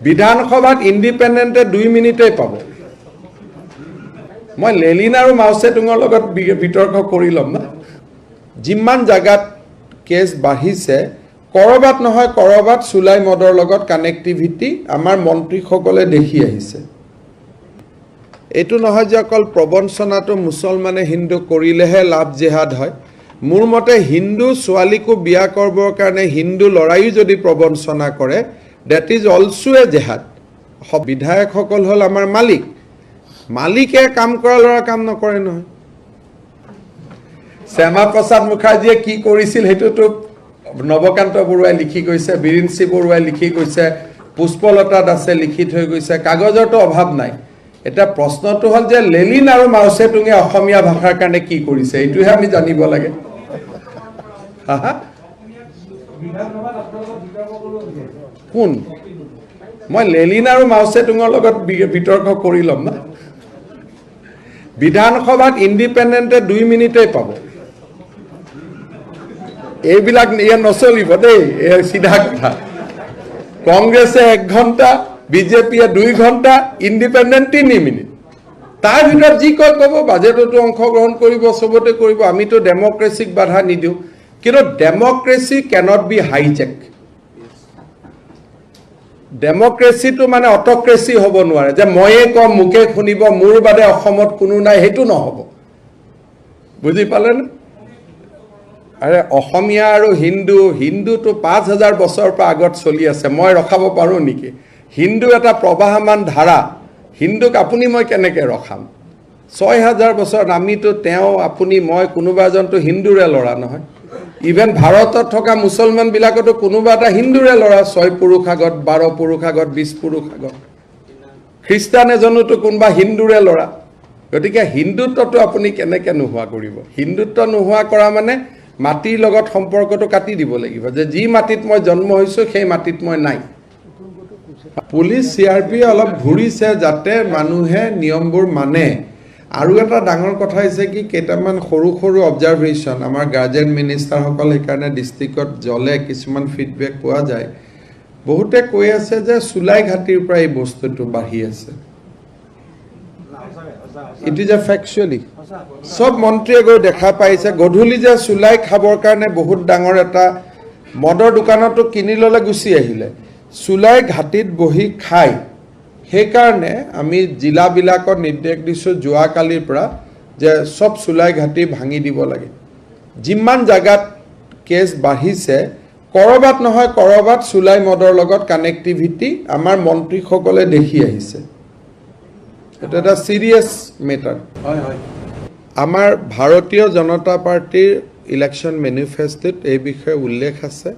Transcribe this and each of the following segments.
বিধানসভাত ইণ্ডিপেণ্ডেণ্টে 2 মিনিটেই পাব। মই লেলিন আৰু মাওচেতুঙৰ লগত বিতৰ্ক কৰি ল'ম না। যিমান জাগাত কেছ বাঢ়িছে, কৰবাত নহয় কৰবাত চুলাই মদৰ লগত কানেক্টিভিটি আমাৰ মন্ত্ৰীসকলে দেখি আহিছে। এইটো নহয় যে অকল প্ৰবঞ্চনাটো মুছলমানে হিন্দু কৰিলেহে লাভ জেহাদ হয়। মোৰ মতে হিন্দু ছোৱালীকো বিয়া কৰিবৰ কাৰণে হিন্দু লৰাইও যদি প্ৰবঞ্চনা কৰে, ডেট ইজ অলছো এ জেহাদ। বিধায়কসকল হ'ল আমাৰ মালিক, মালিকে কাম কৰা ল'ৰা কাম নকৰে নহয়। শ্যামা প্ৰসাদ মুখাৰ্জীয়ে কি কৰিছিল সেইটোতো নৱকান্ত বৰুৱাই লিখি গৈছে, বীৰেন্দ্ৰ বৰুৱাই লিখি গৈছে, পুষ্পলতা দাসে লিখি থৈ গৈছে, কাগজৰতো অভাৱ নাই। এটা প্ৰশ্নটো হ'ল যে লেলিন আৰু মাওচেতুঙে অসমীয়া ভাষাৰ কাৰণে কি কৰিছে, এইটোহে আমি জানিব লাগে। কোন? মই লেলিন আৰু মাওচেতুঙৰ লগত বিতৰ্ক কৰি ল'ম না। বিধানসভাত ইণ্ডিপেণ্ডেণ্টে 2 মিনিটেই পাব। এইবিলাক ইয়াত নচলিব দেই, চিধা কথা। কংগ্ৰেছে 1 ঘণ্টা, বিজেপিয়ে 2 ঘণ্টা, ইণ্ডিপেণ্ডেণ্ট 3 মিনিট। তাৰ ভিতৰত যি কয় ক'ব, বাজেটতো অংশগ্ৰহণ কৰিব, চবতে কৰিব। আমিতো ডেমক্ৰেচিক বাধা নিদিওঁ, কিন্তু ডেমক্ৰেচি কেনট বি হাইজেক। ডেমক্ৰেচিটো মানে অট'ক্ৰেচি হ'ব নোৱাৰে, যে ময়ে কম মোকে শুনিব, মোৰ বাদে অসমত কোনো নাই, সেইটো নহ'ব। বুজি পালেনে? আৰে অসমীয়া আৰু হিন্দুটো 5000 বছৰৰ পৰা আগত চলি আছে। মই ৰখাব পাৰোঁ নেকি? হিন্দু এটা প্ৰবাহমান ধাৰা, হিন্দুক আপুনি মই কেনেকৈ ৰখাম? 6000 বছৰত আমিতো তেওঁ আপুনি মই কোনোবা এজনটো হিন্দুৰে ল'ৰা নহয়। ইভেন ভাৰতত থকা মুছলমানবিলাকতো কোনোবা এটা হিন্দুৰে ল'ৰা। 6 পুৰুষ আগত, 12 পুৰুষ আগত, 20 পুৰুষ আগত। খ্ৰীষ্টান এজনোতো কোনোবা হিন্দুৰে ল'ৰা। গতিকে হিন্দুত্বটো আপুনি কেনেকৈ নোহোৱা কৰিব? হিন্দুত্ব নোহোৱা কৰা মানে মাটিৰ লগত সম্পৰ্কটো কাটি দিব লাগিব, যে যি মাটিত মই জন্ম হৈছোঁ সেই মাটিত মই নাই। পুলিচ CRP অলপ ঘূৰিছে যাতে মানুহে নিয়মবোৰ মানে। আৰু এটা ডাঙৰ কথা হৈছে কি, কেইটামান সৰু সৰু অবজাৰভেশ্যন আমাৰ গাৰ্জেন মিনিষ্টাৰসকল সেইকাৰণে ডিষ্ট্ৰিক্টত জ্বলে, কিছুমান ফিডবেক পোৱা যায়। বহুতে কৈ আছে যে চুলাই ঘাটিৰ পৰা এই বস্তুটো বাঢ়ি আছে। ইট ইজ এ ফেকচুৱেলি চব মন্ত্ৰীয়ে গৈ দেখা পাইছে। গধূলি যে চুলাই খাবৰ কাৰণে বহুত ডাঙৰ এটা মদৰ দোকানতো কিনি ল'লে, গুচি আহিলে। চুলাই ঘাটিত বহি খায়। সেইকাৰণে আমি জিলাবিলাকত নিৰ্দেশ দিছোঁ যোৱাকালিৰ পৰা যে চব চুলাই ঘাটি ভাঙি দিব লাগে। যিমান জাগাত কেছ বাঢ়িছে, কৰবাত নহয় কৰবাত চুলাই মদৰ লগত কানেক্টিভিটি আমাৰ মন্ত্ৰীসকলে দেখি আহিছে। এটা এটা চিৰিয়াছ মেটাৰ। আমাৰ ভাৰতীয় জনতা পাৰ্টিৰ ইলেকশ্যন মেনিফেষ্টোত এই বিষয়ে উল্লেখ আছে।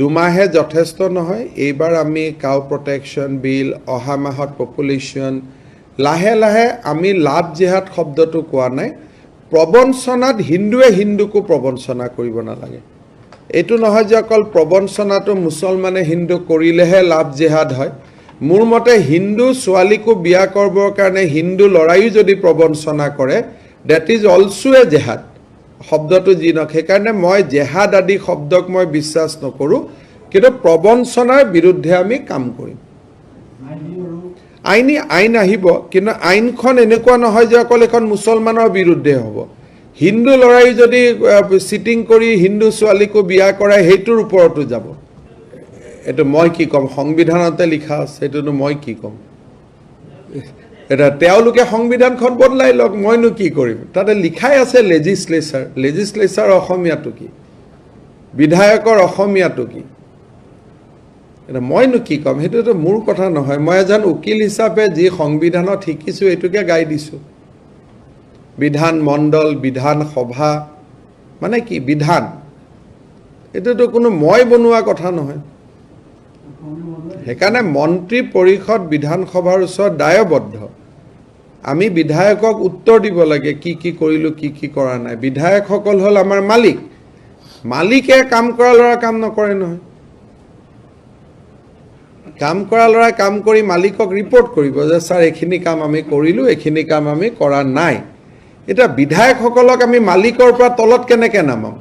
2 মাহে যথেষ্ট নহয়। এইবাৰ আমি কাউ প্ৰটেকশ্যন বিল, অহা মাহত পপুলেশ্যন, লাহে লাহে আমি লাভ জেহাদ শব্দটো কোৱা নাই। প্ৰবঞ্চনাত হিন্দুৱে হিন্দুকো প্ৰবঞ্চনা কৰিব নালাগে। এইটো নহয় যে অকল প্ৰবঞ্চনাটো মুছলমানে হিন্দু কৰিলেহে লাভ জেহাদ হয়। মোৰ মতে হিন্দু ছোৱালীকো বিয়া কৰিবৰ কাৰণে হিন্দু লৰাইও যদি প্ৰবঞ্চনা কৰে, ডেট ইজ অলছো এ জেহাদ। শব্দটো যি নক, সেইকাৰণে মই জেহাদ আদি শব্দক মই বিশ্বাস নকৰোঁ, কিন্তু প্ৰবঞ্চনাৰ বিৰুদ্ধে আমি কাম কৰিম। আইন আহিব, কিন্তু আইনখন এনেকুৱা নহয় যে অকল এখন মুছলমানৰ বিৰুদ্ধে হ'ব। হিন্দু লৰাই যদি চিটিং কৰি হিন্দু ছোৱালীকো বিয়া কৰায়, সেইটোৰ ওপৰতো যাব। এইটো মই কি ক'ম? সংবিধানতে লিখা আছে, এইটোনো মই কি ক'ম? এটা তেওঁলোকে সংবিধানখন বদলাই লওক, মইনো কি কৰিম? তাতে লিখাই আছে লেজিছলেচাৰ। লেজিছলেচাৰ অসমীয়াটো কি? বিধায়কৰ অসমীয়াটো কি? এটা মইনো কি ক'ম? সেইটোতো মোৰ কথা নহয়। মই এজন উকিল হিচাপে যি সংবিধানত শিকিছোঁ এইটোকে গাই দিছোঁ। বিধান মণ্ডল, বিধান সভা মানে কি? বিধান। এইটোতো কোনো মই বনোৱা কথা নহয়। সেইকাৰণে মন্ত্ৰী পৰিষদ বিধানসভাৰ ওচৰত দায়বদ্ধ। আমি বিধায়কক উত্তৰ দিব লাগে কি কি কৰিলোঁ, কি কি কৰা নাই। বিধায়কসকল হ'ল আমাৰ মালিক, মালিকে কাম কৰা ল'ৰা কাম নকৰে নহয়। কাম কৰা ল'ৰাই কাম কৰি মালিকক ৰিপৰ্ট কৰিব যে ছাৰ এইখিনি কাম আমি কৰিলোঁ, এইখিনি কাম আমি কৰা নাই। এতিয়া বিধায়কসকলক আমি মালিকৰ পৰা তলত কেনেকৈ নামাম?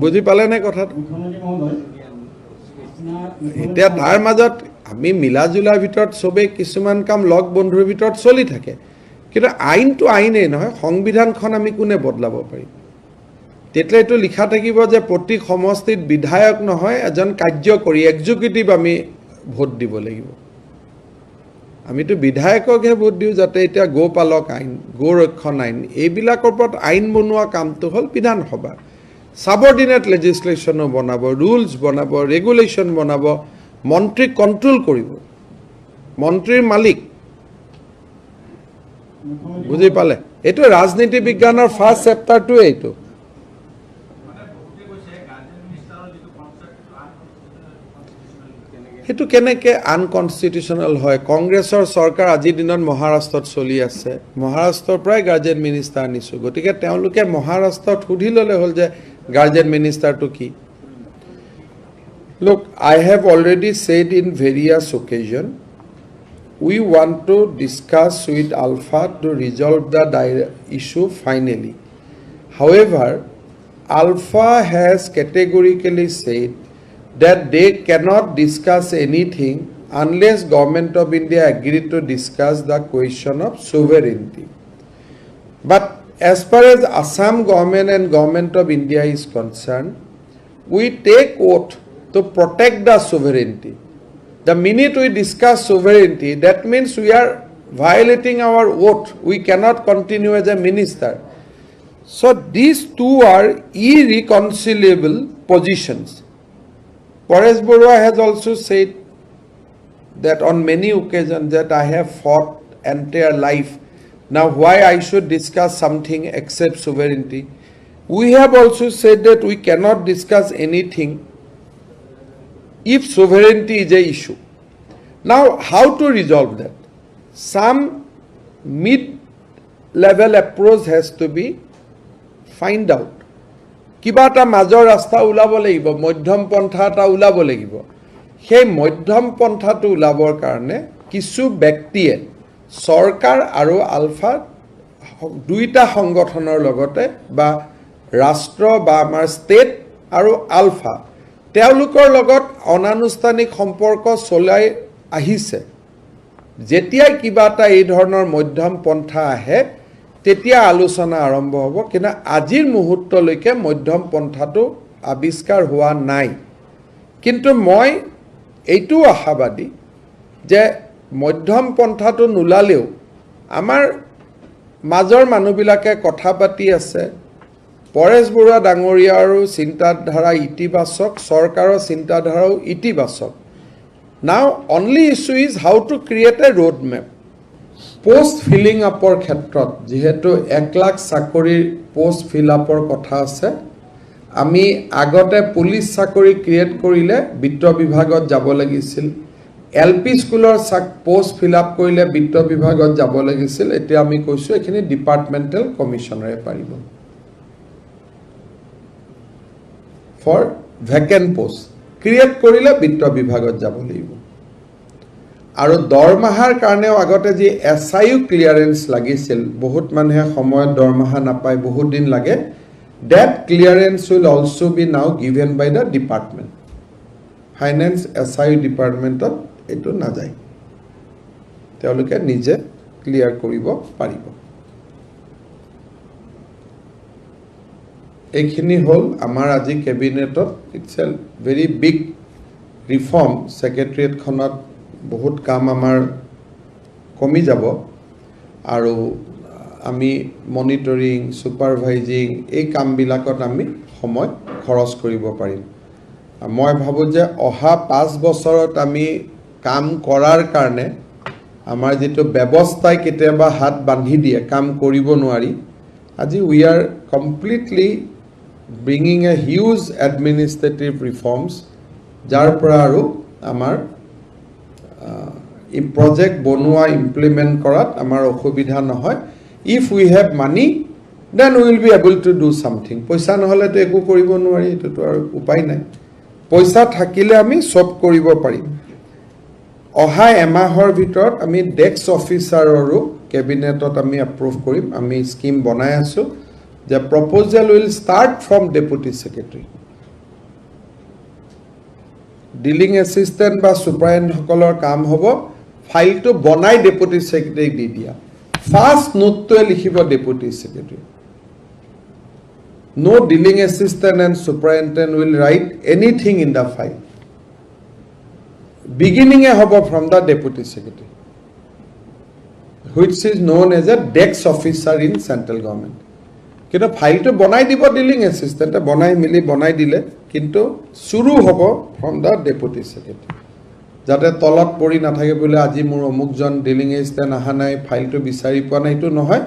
বুজি পালে নে কথাটো? এতিয়া তাৰ মাজত আমি মিলা জুলাৰ ভিতৰত চবেই কিছুমান কাম লগ বন্ধুৰ ভিতৰত চলি থাকে কিন্তু আইনটো আইনেই নহয় সংবিধানখন আমি কোনে বদলাব পাৰিম তেতিয়া এইটো লিখা থাকিব যে প্ৰতি সমষ্টিত বিধায়ক নহয় এজন কাৰ্যকৰী এক্সিকিউটিভ আমি ভোট দিব লাগিব আমিতো বিধায়ককহে ভোট দিওঁ যাতে এতিয়া গোপালক আইন গোৰক্ষণ আইন এইবিলাকৰ ওপৰত আইন বনোৱা কামটো হ'ল বিধানসভা সাবঅৰ্ডিনেট লেজিসলেশন বনাব ৰুলছ বনাব ৰেগুলেশন বনাব মন্ত্ৰীক কন্ট্ৰোল কৰিব মন্ত্ৰীৰ মালিক বুজি পালে এইটো ৰাজনীতি বিজ্ঞানৰ ফাৰ্ষ্ট চেপ্টাৰটো এইটো সেইটো কেনেকৈ আনকনষ্টিটিউচনেল হয় কংগ্ৰেছৰ চৰকাৰ আজিৰ দিনত মহাৰাষ্ট্ৰত চলি আছে মহাৰাষ্ট্ৰৰ পৰাই গাৰ্জেন মিনিষ্টাৰ আনিছোঁ গতিকে তেওঁলোকে মহাৰাষ্ট্ৰত সুধি ল'লে হ'ল যে গাৰ্জেন মিনিষ্টাৰটো কি Look, I have already said in various occasions, we want to discuss with Alpha to resolve the issue finally. However, Alpha has categorically said that they cannot discuss anything unless Government of India agree to discuss the question of sovereignty. But as far as Assam government and Government of India is concerned, we take oath to protect the sovereignty. The minute we discuss sovereignty, that means we are violating our oath. We cannot continue as a minister. So these two are irreconcilable positions. Paresh Barua has also said that on many occasions that I have fought entire life. Now why I should discuss something except sovereignty? We have also said that we cannot discuss anything if sovereignty is an issue. Now, how to resolve that? Some mid-level approach has to be find out. কিবা এটা মাজৰ ৰাস্তা ওলাব লাগিব মধ্যম পন্থা এটা ওলাব লাগিব সেই মধ্যম পন্থাটো ওলাবৰ কাৰণে কিছু ব্যক্তিয়ে চৰকাৰ আৰু আলফা দুইটা সংগঠনৰ লগতে বা ৰাষ্ট্ৰ বা আমাৰ ষ্টেট আৰু আলফা তেওঁলোকৰ লগত অনানুষ্ঠানিক সম্পৰ্ক চলাই আহিছে যেতিয়া কিবা এটা এই ধৰণৰ মধ্যম পন্থা আহে তেতিয়া আলোচনা আৰম্ভ হ'ব কিন্তু আজিৰ মুহূৰ্তলৈকে মধ্যম পন্থাটো আবিষ্কাৰ হোৱা নাই কিন্তু মই এইটো আশাবাদী যে মধ্যম পন্থাটো নোলালেও আমাৰ মাজৰ মানুহবিলাকে কথা পাতি আছে পৰেশ বৰুৱা ডাঙৰীয়াৰো চিন্তাধাৰা ইতিবাচক চৰকাৰৰ চিন্তাধাৰাও ইতিবাচক now only issue is how to create a road map post filling আপৰ ক্ষেত্ৰত যেহেতু 1 লাখ চাকৰিৰ পোষ্ট ফিল আপৰ কথা আছে আমি আগতে পুলিচ চাকৰি ক্ৰিয়েট কৰিলে বিত্ত বিভাগত যাব লাগিছিল এলপি স্কুলৰ পোষ্ট ফিল আপ কৰিলে বিত্ত বিভাগত যাব লাগিছিল এতিয়া আমি কৈছো এখিনি ডিপাৰ্টমেণ্টেল কমিশনাৰে পাৰিব for vacant post create korile bitta bibhagot jabo লাগিব আৰু দৰমাহাৰ কাৰণেও আগতে যে এসআইউ ক্লিয়াৰেন্স লাগিছিল বহুত মানুহে সময়ত দৰমাহা নাপায় বহুত দিন লাগে that clearance will also be now given by the department finance এসআইউ ডিপাৰ্টমেণ্টত এটো না যায় তেওঁলোকে নিজে ক্লিয়াৰ কৰিব পাৰিব এইখিনি হল আমাৰ আজি কেবিনেটত it's a very big reform secretariat খনত বহুত কাম আমাৰ কমি যাব আৰু আমি মনিটৰিং সুপাৰভাইজিং এই কামবিলাকত আমি সময় খৰচ কৰিব পাৰিম মই ভাবো যে অহা 5 বছৰত আমি কাম কৰাৰ কাৰণে আমাৰ যেটো ব্যৱস্থাই কেতিয়াবা হাত বান্ধি দিয়ে কাম কৰিব নোৱাৰি আজি we are completely bringing a huge administrative reforms jar পৰা আৰু আমাৰ এই project বনোৱা implement কৰাত আমাৰ অসুবিধা নহয় if we have money then we will be able to do something পইচা নহলে তো একো কৰিব নোৱাৰি এটো তো আৰু উপায় নাই পইচা থাকিলে আমি সব কৰিব পাৰিম অহা এমাহৰ ভিতৰত আমি ডেস্ক অফিচাৰৰো কেবিনেটত আমি এপ্ৰুভ কৰিম আমি স্কিম বনাই আছো The proposal will start from Deputy Secretary. Dealing assistant বা ছুপাৰিণ্টেণ্ডসকলৰ কাম হ'ব ফাইলটো বনাই ডেপুটি ছেক্ৰেটাৰীক দি দিয়া ফাৰ্ষ্ট নোটটোৱে লিখিব deputy secretary No dealing assistant and superintendent will write anything in the file. Beginning a hobo from the deputy secretary, which is known as a dex officer in central government. Kinto file to bonai dibo dealing assistant, bonai mili bonai dile, kinto suru hobo from the deputy secretary. Jate tolat pori nathake bole aji mur omukjon dealing assistant aha nai file to bisari poa nai to nohoy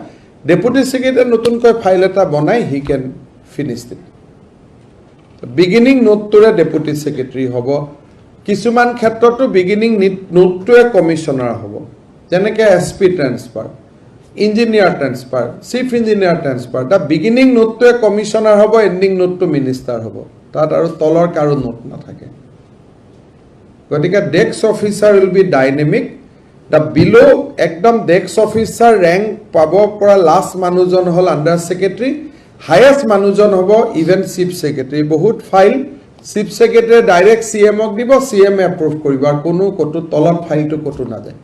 deputy secretary notun koi file eta bonai he can finished it. Beginning note to a deputy secretary hobo. Kisuman khetra to beginning note to a commissioner hobo. Janeke SP transfer, engineer transfer, chief engineer transfer. The beginning note to a commissioner hobo, ending note to minister hobo. That are taller karo note na thake. Gotika dex officer will be dynamic. The below ekdom dex officer rank pabo pora last manujon hol under secretary. Highest manujon hobo even chief secretary বহুত file chief secretary direct CM ok দিব CM approve কৰিব R কোনো কত তলত ফাইলটো কত না যায়